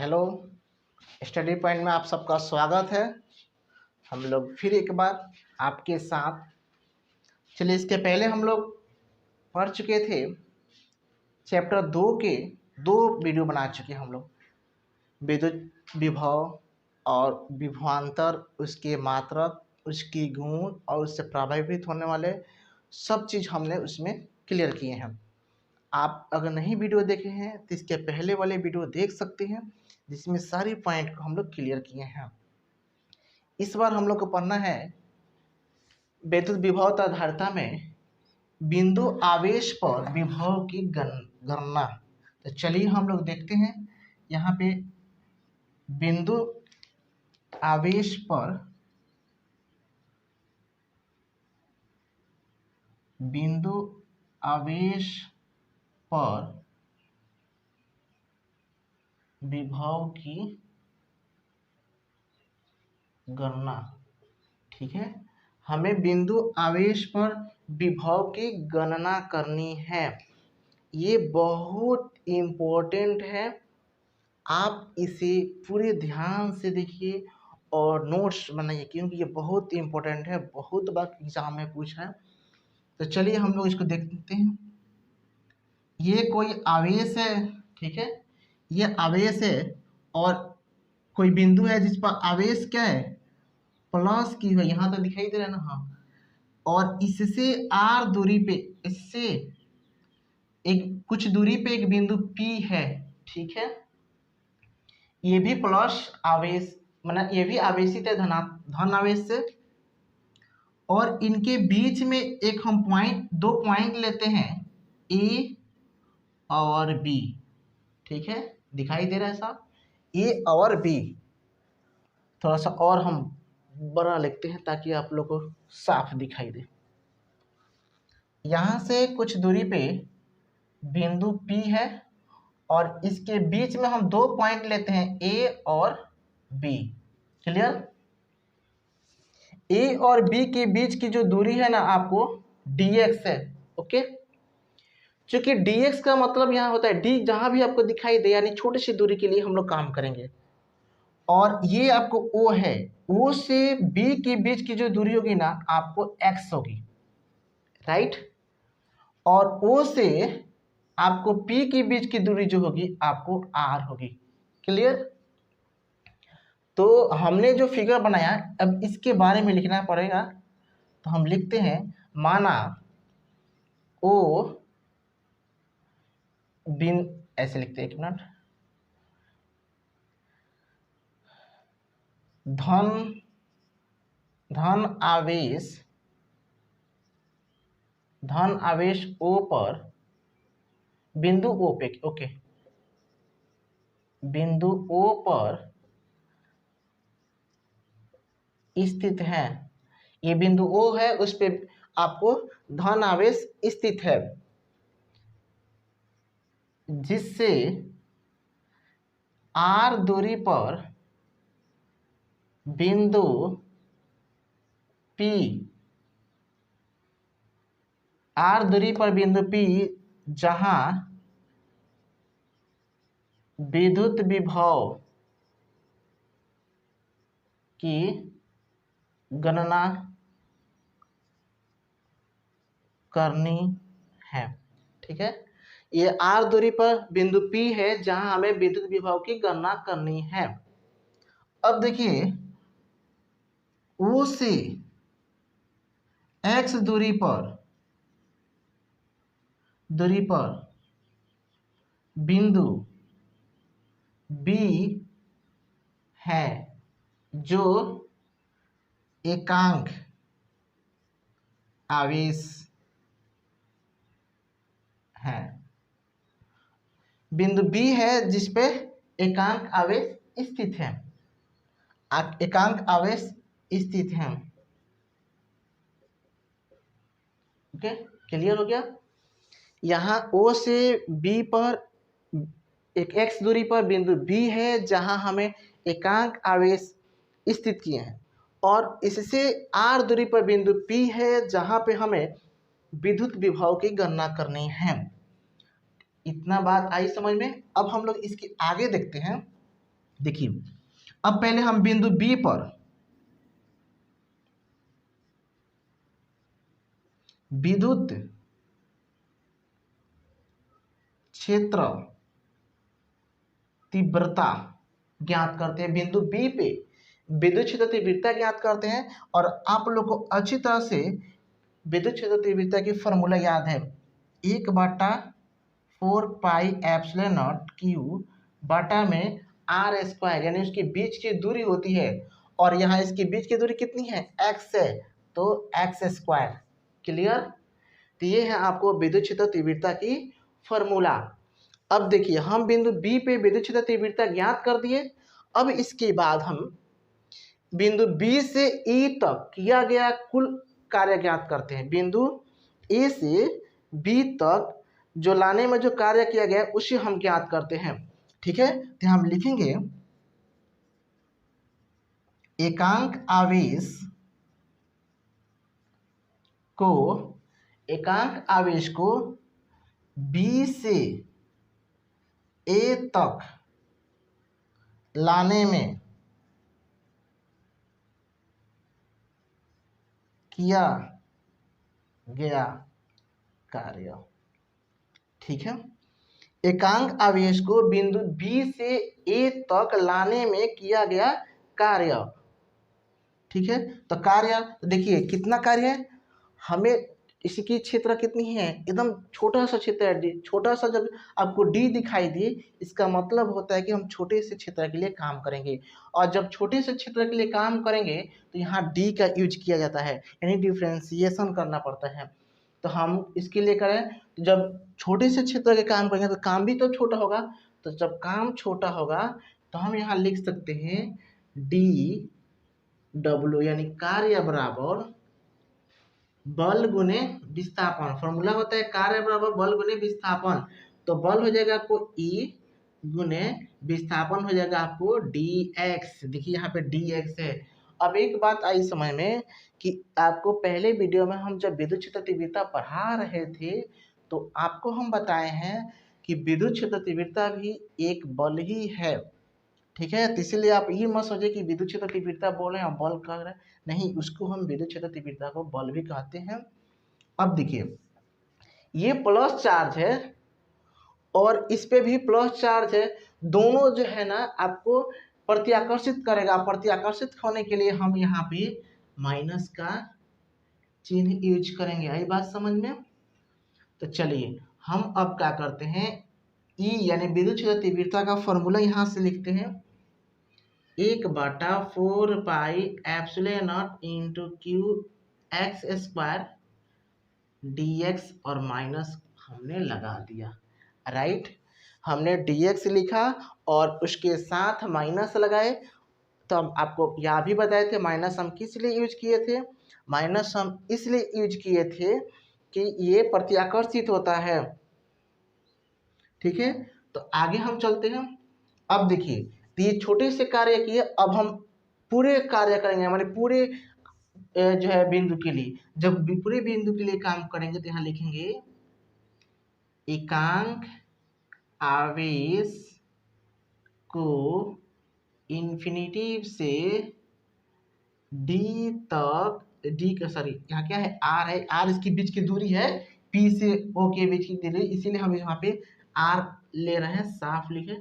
Hello, study point में आप सबका स्वागत है। हम लोग फिर एक बार आपके साथ चलिए, इसके पहले हम लोग पढ़ चुके थे चैप्टर 2 के 2 वीडियो बना चुके हम लोग, विद्युत विभव और विभवांतर, उसके मात्रक, उसकी गुण और उससे प्रभावित होने वाले सब चीज़ हमने उसमें क्लियर किए हैं। आप अगर नहीं वीडियो देखे हैं तो इसके पहले वाले वीडियो देख सकते हैं, जिसमें सारी पॉइंट को हम लोग क्लियर किए हैं। इस बार हम लोग को पढ़ना है विद्युत विभव तथा धारिता में बिंदु आवेश पर विभव की गणना। तो चलिए हम लोग देखते हैं यहाँ पे बिंदु आवेश पर विभव की गणना। ठीक है, हमें बिंदु आवेश पर विभव की गणना करनी है। ये बहुत इम्पोर्टेंट है, आप इसे पूरे ध्यान से देखिए और नोट्स बनाइए, क्योंकि ये बहुत इम्पोर्टेंट है, बहुत बार एग्जाम में पूछा है। तो चलिए हम लोग इसको देखते हैं। ये कोई आवेश है, ठीक है, ये आवेश है और कोई बिंदु है जिस पर आवेश क्या है, प्लस की है, यहाँ तो दिखाई दे रहा है ना। हाँ, और इससे आर दूरी पे, इससे एक कुछ दूरी पे एक बिंदु P है, ठीक है। ये भी प्लस आवेश, मतलब ये भी आवेशित है धन आवेश से, और इनके बीच में एक हम दो पॉइंट लेते हैं A और B, ठीक है, दिखाई दे रहा है साहब, A और B। थोड़ा सा और हम बड़ा लिखते हैं ताकि आप लोग को साफ दिखाई दे। यहाँ से कुछ दूरी पे बिंदु P है और इसके बीच में हम दो पॉइंट लेते हैं A और B। क्लियर? A और B के बीच की जो दूरी है ना आपको dx है। ओके, क्योंकि dx का मतलब यहाँ होता है d, जहां भी आपको दिखाई दे, यानी छोटी सी दूरी के लिए हम लोग काम करेंगे। और ये आपको O है, O से B के बीच की जो दूरी होगी ना आपको x होगी, राइट। और O से आपको P के बीच की दूरी जो होगी आपको r होगी। क्लियर? तो हमने जो फिगर बनाया, अब इसके बारे में लिखना पड़ेगा। तो हम लिखते हैं, माना O ऐसे लिखते हैं, एक मिनट, धन आवेश O पर बिंदु O पे, ओके, बिंदु O पर स्थित है। ये बिंदु O है, उस पे आपको धन आवेश स्थित है, जिससे r दूरी पर बिंदु P, r दूरी पर बिंदु P जहां विद्युत विभव की गणना करनी है। ठीक है, ये r दूरी पर बिंदु P है जहां हमें विद्युत विभव की गणना करनी है। अब देखिए, O से x दूरी पर बिंदु B है, जो एकांक आवेश है। बिंदु B है जिस पे एकांक आवेश स्थित है, एकांक आवेश स्थित है। ओके, क्लियर हो गया? यहाँ O से B पर एक x दूरी पर बिंदु B है जहां हमें एकांक आवेश स्थित किए हैं, और इससे r दूरी पर बिंदु P है जहां पे हमें विद्युत विभव की गणना करनी है। इतना बात आई समझ में? अब हम लोग इसके आगे देखते हैं। देखिए अब पहले हम बिंदु बी पर विद्युत क्षेत्र तीव्रता ज्ञात करते हैं। बिंदु बी पे विद्युत क्षेत्र तीव्रता ज्ञात करते हैं और आप लोग को अच्छी तरह से विद्युत क्षेत्र तीव्रता की फॉर्मूला याद है, 1/4 पाई एप्सिलॉन नॉट क्यू बटा में आर स्क्वायर, यानी उसके बीच की दूरी होती है और यहाँ इसके बीच की दूरी कितनी है, एक्स है, तो एक्स स्क्वायर। क्लियर। तो ये है आपको विद्युत क्षेत्र तीव्रता की फॉर्मूला। अब देखिए हम बिंदु बी पे विद्युत क्षेत्र तीव्रता ज्ञात कर दिए। अब इसके बाद हम बिंदु बी से ई तक किया गया कुल कार्य ज्ञात करते हैं। बिंदु ए से बी तक जो लाने में जो कार्य किया गया उसे हम ज्ञात करते हैं। ठीक है, तो हम लिखेंगे एकांक आवेश को बी से ए तक लाने में किया गया कार्य। ठीक है, एकांक आवेश को बिंदु बी से ए तक लाने में किया गया कार्य। ठीक है, तो कार्य देखिए कितना कार्य है, हमें इसकी क्षेत्र कितनी है, एकदम छोटा सा क्षेत्र है डी। छोटा सा जब आपको डी दिखाई दे इसका मतलब होता है कि हम छोटे से क्षेत्र के लिए काम करेंगे, और जब छोटे से क्षेत्र के लिए काम करेंगे तो यहाँ डी का यूज किया जाता है, यानी डिफ्रेंसिएशन करना पड़ता है। तो हम इसके लिए करें, तो जब छोटे से क्षेत्र के काम करेंगे तो काम भी तो छोटा होगा, तो जब काम छोटा होगा तो हम यहाँ लिख सकते हैं डी डब्ल्यू, यानी कार्य बराबर बल गुने विस्थापन। फॉर्मूला होता है कार्य बराबर बल गुने विस्थापन, तो बल हो जाएगा आपको ई गुने विस्थापन हो जाएगा आपको डी एक्स। देखिए यहाँ पे डी एक्स है। अब एक बात आई समझ में कि आपको पहले वीडियो में हम जब विद्युत क्षेत्र तीव्रता पढ़ा रहे थे तो आपको हम बताए हैं कि विद्युत क्षेत्र तीव्रता भी एक बल ही है। ठीक है, तो इसीलिए आप ये मत सोचिए कि विद्युत क्षेत्र तीव्रता बोल रहे हैं और बल कह रहे हैं, नहीं, उसको हम विद्युत क्षेत्र तीव्रता को बल भी कहते हैं। अब देखिए ये प्लस चार्ज है और इस पे भी प्लस चार्ज है, दोनों जो है ना आपको प्रत्याकर्षित करेगा। प्रत्याकर्षित होने के लिए हम यहाँ पे माइनस का चिन्ह यूज करेंगे। आई बात समझ में। तो चलिए हम अब क्या करते हैं, ई यानी विद्युत क्षेत्र तीव्रता का फॉर्मूला यहाँ से लिखते हैं, 1/4 पाई epsilon not into Q x square dx और माइनस हमने लगा दिया। राइट, हमने dx लिखा और उसके साथ माइनस लगाए। तो हम आपको यह भी बताए थे माइनस हम किस लिए यूज किए थे, माइनस हम इसलिए यूज किए थे कि ये प्रत्याकर्षित होता है। ठीक है, तो आगे हम चलते हैं। अब देखिए तो ये छोटे से कार्य किए, अब हम पूरे कार्य करेंगे, हमारे पूरे जो है बिंदु के लिए, जब पूरे बिंदु के लिए काम करेंगे तो यहाँ लिखेंगे एकांक आवेश को इन्फिनिटी से डी तक, डी का सॉरी यहाँ क्या है, आर है, आर इसके बीच की दूरी है, पी से ओ के बीच की दूरी, इसीलिए हम यहाँ पे आर ले रहे हैं, साफ लिखे,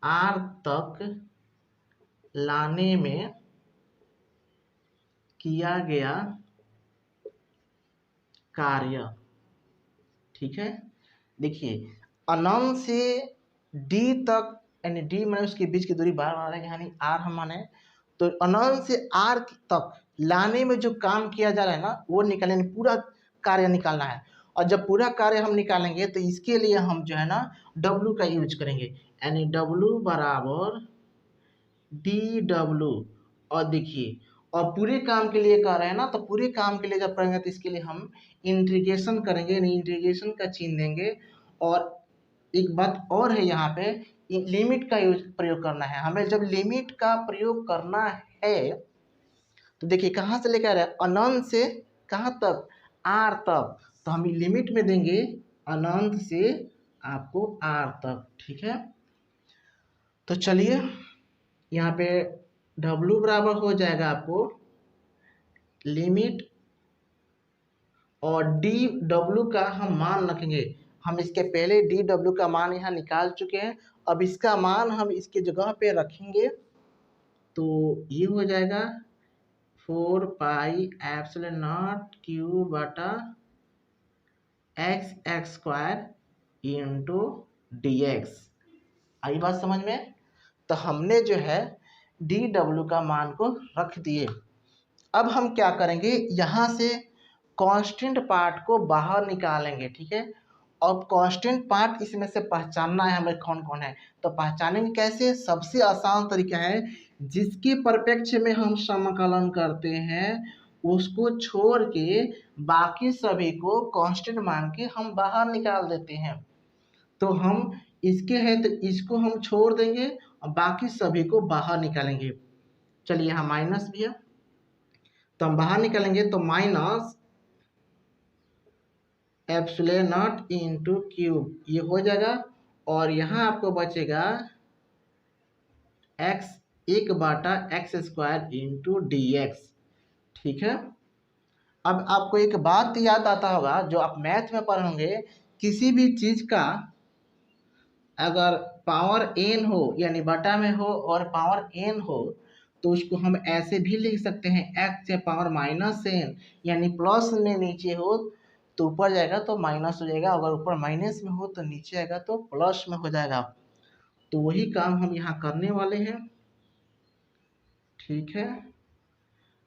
आर तक लाने में किया गया कार्य। ठीक है, देखिए अनंत से डी तक, यानी डी माने उसके बीच की दूरी बार माना है, यानी आर हम माने, तो अनंत से आर तक लाने में जो काम किया जा रहा है ना वो निकालने, पूरा कार्य निकालना है। और जब पूरा कार्य हम निकालेंगे तो इसके लिए हम जो है ना डब्लू का यूज करेंगे, यानी डब्लू बराबर डी डब्लू। और देखिए और पूरे काम के लिए कर रहे हैं ना, तो पूरे काम के लिए जब करेंगे तो इसके लिए हम इंटीग्रेशन करेंगे, यानी इंटीग्रेशन का चिन्ह देंगे। और एक बात और है यहाँ पे, लिमिट का यूज प्रयोग करना है हमें। जब लिमिट का प्रयोग करना है तो देखिए कहाँ से लेकर आ रहे हैं, अनंत से कहाँ तक, आर तक, तो हम लिमिट में देंगे अनंत से आपको आर तक। ठीक है, तो चलिए यहाँ पे W बराबर हो जाएगा आपको लिमिट, और डी डब्ल्यू का हम मान रखेंगे। हम इसके पहले डी डब्ल्यू का मान यहाँ निकाल चुके हैं, अब इसका मान हम इसकी जगह पे रखेंगे तो ये हो जाएगा 4 पाई एप्सिलॉन नॉट क्यू बटा X square into D X. आई बात समझ में? तो हमने जो है डी डब्ल्यू का मान को रख दिए। अब हम क्या करेंगे, यहाँ से कांस्टेंट पार्ट को बाहर निकालेंगे, ठीक है। अब कांस्टेंट पार्ट इसमें से पहचानना है हमें कौन कौन है, तो पहचानेंगे कैसे? सबसे आसान तरीका है, जिसके परिप्रेक्ष्य में हम समाकलन करते हैं उसको छोड़ के बाकी सभी को कांस्टेंट मान के हम बाहर निकाल देते हैं। तो हम इसके हैं तो इसको हम छोड़ देंगे और बाकी सभी को बाहर निकालेंगे। चलिए यहाँ माइनस भी है तो हम बाहर निकालेंगे तो minus epsilon not into cube ये हो जाएगा, और यहाँ आपको बचेगा x 1/x square into D x, ठीक है। अब आपको एक बात याद आता होगा जो आप मैथ में पढ़े होंगे, किसी भी चीज का अगर पावर n हो यानी बटा में हो और पावर n हो तो उसको हम ऐसे भी लिख सकते हैं x से पावर -n, यानी प्लस में नीचे हो तो ऊपर जाएगा तो माइनस हो जाएगा, अगर ऊपर माइनस में हो तो नीचे आएगा तो प्लस में हो जाएगा। तो वही काम हम यहाँ करने वाले हैं, ठीक है।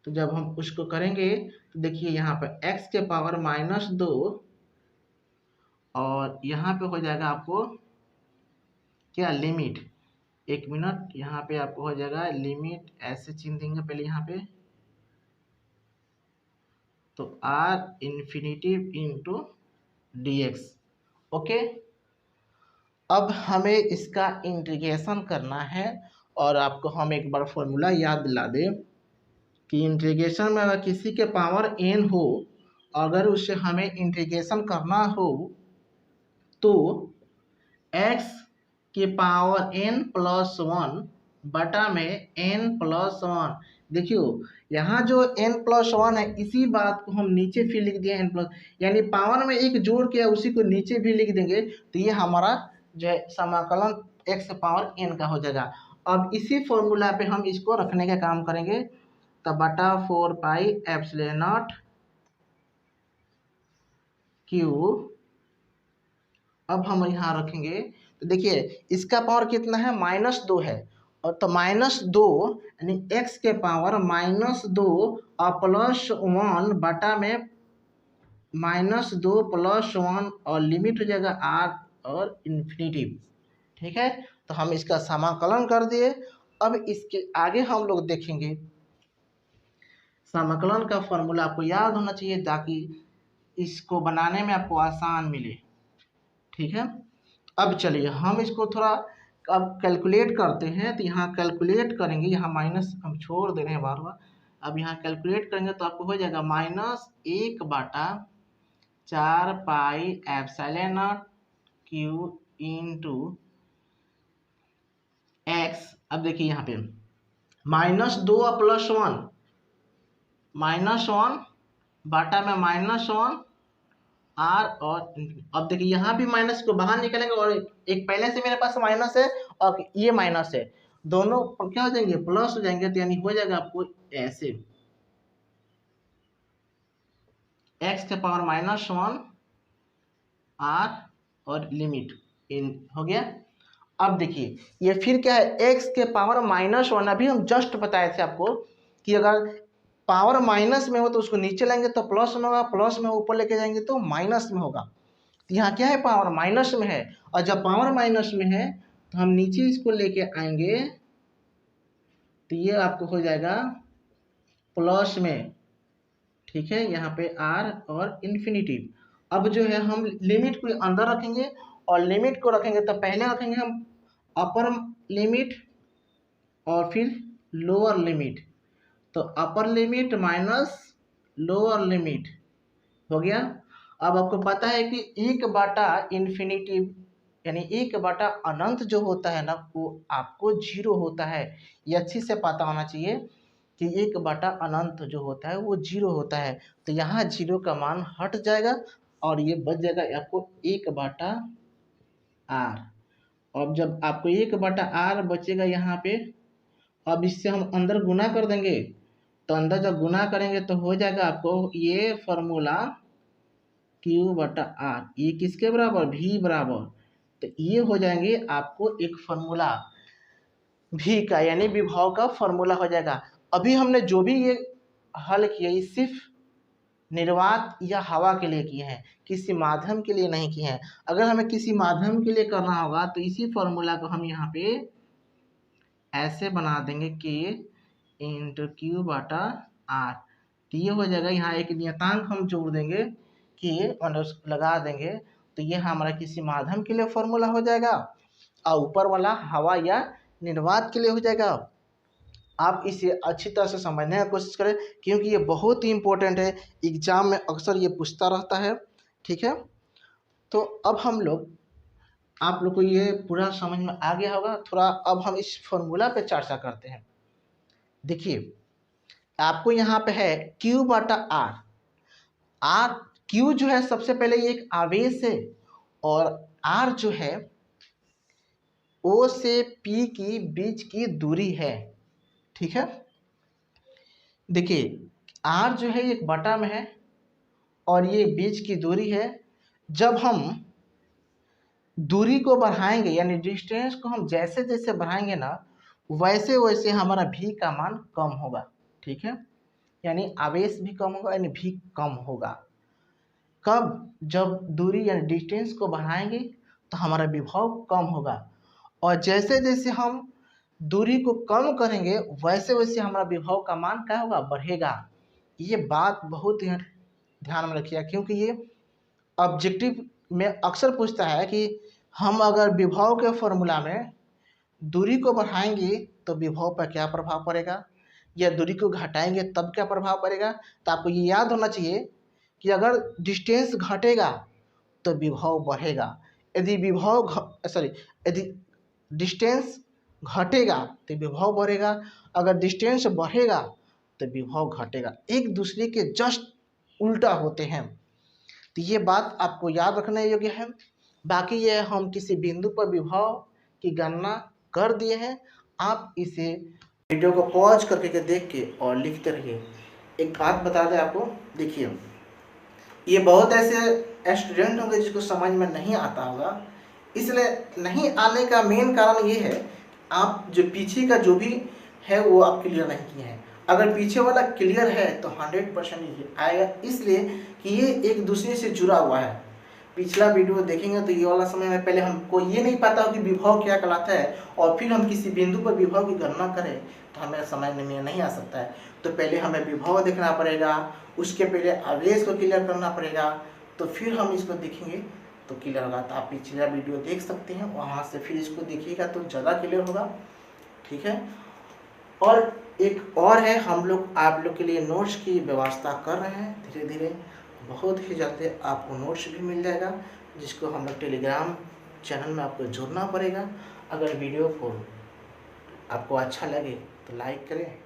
तो जब हम उसको करेंगे तो देखिए यहाँ पर x के पावर -2 और यहाँ पे हो जाएगा आपको क्या, लिमिट, एक मिनट, यहाँ पे आपको हो जाएगा लिमिट, ऐसे चिन्ह देंगे पहले यहाँ पे, तो r infinity into D x, okay. अब हमें इसका इंटीग्रेशन करना है, और आपको हम एक बार फॉर्मूला याद दिला दें कि इंटीग्रेशन में अगर किसी के पावर n हो, अगर उससे हमें इंटीग्रेशन करना हो तो x के पावर n+1 बटा में n+1, देखियो यहाँ जो n+1 है इसी बात को हम नीचे फिर लिख दिए n+, यानी पावर में एक जोड़ के उसी को नीचे भी लिख देंगे तो ये हमारा जो है समाकलन x पावर n का हो जाएगा। अब इसी फॉर्मूला पे हम इसको रखने का काम करेंगे, तो बटा 4 पाई एप्सिलॉन नॉट क्यू, अब हम यहाँ रखेंगे तो देखिए इसका पावर कितना है, -2 है, और तो -2 यानी x के पावर -2 और +1 बटा में -2 +1 और लिमिट हो जाएगा r और इन्फिनिटी, ठीक है। तो हम इसका समाकलन कर दिए। अब इसके आगे हम लोग देखेंगे, समाकलन का फॉर्मूला आपको याद होना चाहिए ताकि इसको बनाने में आपको आसान मिले, ठीक है। अब चलिए हम इसको थोड़ा अब कैलकुलेट करते हैं, तो यहाँ कैलकुलेट करेंगे, यहाँ माइनस हम छोड़ दे रहे हैं बार बार, अब यहाँ कैलकुलेट करेंगे तो आपको हो जाएगा -1/4 पाई epsilon not Q into x. अब देखिए यहाँ पे -2 और +1, -1 बटा में -1 r, और अब देखिए यहाँ भी माइनस को बाहर निकलेंगे और एक पहले से मेरे पास माइनस है और ये माइनस है, दोनों क्या हो जाएंगे, प्लस हो जाएंगे, तो यानी हो जाएगा आपको ऐसे x के पावर -1 r और लिमिट इन हो गया। अब देखिए ये फिर क्या है, x के पावर -1, अभी हम जस्ट बताए थे आपको कि अगर पावर माइनस में हो तो उसको नीचे लाएंगे तो प्लस में होगा, प्लस में ऊपर लेके जाएंगे तो माइनस में होगा। तो यहाँ क्या है, पावर माइनस में है, और जब पावर माइनस में है तो हम नीचे इसको लेके आएंगे तो ये आपको हो जाएगा प्लस में, ठीक है, यहाँ पे r और इन्फिनिटी। अब जो है हम लिमिट को अंदर रखेंगे, और लिमिट को रखेंगे तो पहले रखेंगे हम अपर लिमिट और फिर लोअर लिमिट, तो upper limit minus lower limit हो गया। अब आपको पता है कि 1/∞ यानी 1/अनंत जो होता है ना वो आपको 0 होता है। ये अच्छी से पता होना चाहिए कि 1/अनंत जो होता है वो 0 होता है। तो यहाँ 0 का मान हट जाएगा और ये बच जाएगा आपको 1/r। अब जब आपको 1/r बचेगा यहाँ पे, अब इससे हम अंदर गुना कर देंगे, तो अंदर जब गुना करेंगे तो हो जाएगा आपको ये फॉर्मूला Q/r, ये किसके बराबर, v बराबर। तो ये हो जाएंगे आपको एक फॉर्मूला v का, यानी विभव का फॉर्मूला हो जाएगा। अभी हमने जो भी ये हल किया ये सिर्फ निर्वात या हवा के लिए किए हैं, किसी माध्यम के लिए नहीं किए हैं। अगर हमें किसी माध्यम के लिए करना होगा तो इसी फॉर्मूला को हम यहाँ पे ऐसे बना देंगे K इंटू Q/r। तो ये हो जाएगा, यहाँ एक नियतांक हम जोड़ देंगे कि मतलब लगा देंगे, तो ये हमारा किसी माध्यम के लिए फॉर्मूला हो जाएगा और ऊपर वाला हवा या निर्वात के लिए हो जाएगा। आप इसे अच्छी तरह से समझने की कोशिश करें क्योंकि ये बहुत ही इम्पोर्टेंट है, एग्जाम में अक्सर ये पूछता रहता है। ठीक है, तो अब हम लोग, आप लोग को ये पूरा समझ में आ गया होगा। थोड़ा अब हम इस फॉर्मूला पे चर्चा करते हैं। देखिए आपको यहाँ पे है Q/r। Q जो है सबसे पहले ये एक आवेश है और R जो है O से P की बीच की दूरी है। ठीक है, देखिए R जो है एक बटा में है और ये बीच की दूरी है। जब हम दूरी को बढ़ाएंगे यानी डिस्टेंस को हम जैसे जैसे बढ़ाएंगे ना वैसे वैसे हमारा v का मान कम होगा। ठीक है, यानी आवेश भी कम होगा यानी v कम होगा। कब, जब दूरी यानी डिस्टेंस को बढ़ाएंगे तो हमारा विभव कम होगा और जैसे जैसे हम दूरी को कम करेंगे वैसे वैसे हमारा विभव का मान क्या होगा, बढ़ेगा। ये बात बहुत ही ध्यान में रखिएगा क्योंकि ये ऑब्जेक्टिव में अक्सर पूछता है कि हम अगर विभव के फॉर्मूला में दूरी को बढ़ाएंगे तो विभव पर क्या प्रभाव पड़ेगा, या दूरी को घटाएंगे तब क्या प्रभाव पड़ेगा। तो आपको ये याद होना चाहिए कि अगर डिस्टेंस घटेगा तो विभव बढ़ेगा, यदि यदि डिस्टेंस घटेगा तो विभव बढ़ेगा, अगर डिस्टेंस बढ़ेगा तो विभव घटेगा। एक दूसरे के जस्ट उल्टा होते हैं। तो ये बात आपको याद रखने योग्य है। बाकी ये हम किसी बिंदु पर विभव की गणना कर दिए हैं। आप इसे वीडियो को पॉज करके देख के और लिखते रहिए। एक बात बता दें आपको, देखिए ये बहुत ऐसे स्टूडेंट होंगे जिसको समझ में नहीं आता होगा, इसलिए नहीं आने का मेन कारण ये है आप जो पीछे का जो भी है वो आप क्लियर नहीं किए हैं। अगर पीछे वाला क्लियर है तो 100% ये आएगा, इसलिए कि ये एक दूसरे से जुड़ा हुआ है। पिछला वीडियो देखेंगे तो ये वाला समय में पहले हमको ये नहीं पता हो कि विभव क्या कहलाता है और फिर हम किसी बिंदु पर विभव की गणना करें तो हमें समझ में नहीं आ सकता है। तो पहले हमें विभव देखना पड़ेगा, उसके पहले आवेश को क्लियर करना पड़ेगा, तो फिर हम इसको देखेंगे तो क्लियर होगा। तो आप पिछला वीडियो देख सकते हैं, वहाँ से फिर इसको देखिएगा तो ज़्यादा क्लियर होगा। ठीक है, और एक और है, हम लोग आप लोग के लिए नोट्स की व्यवस्था कर रहे हैं धीरे धीरे। बहुत ही जल्दी आपको नोट्स भी मिल जाएगा जिसको हम लोग टेलीग्राम चैनल में आपको जुड़ना पड़ेगा। अगर वीडियो को आपको अच्छा लगे तो लाइक करें,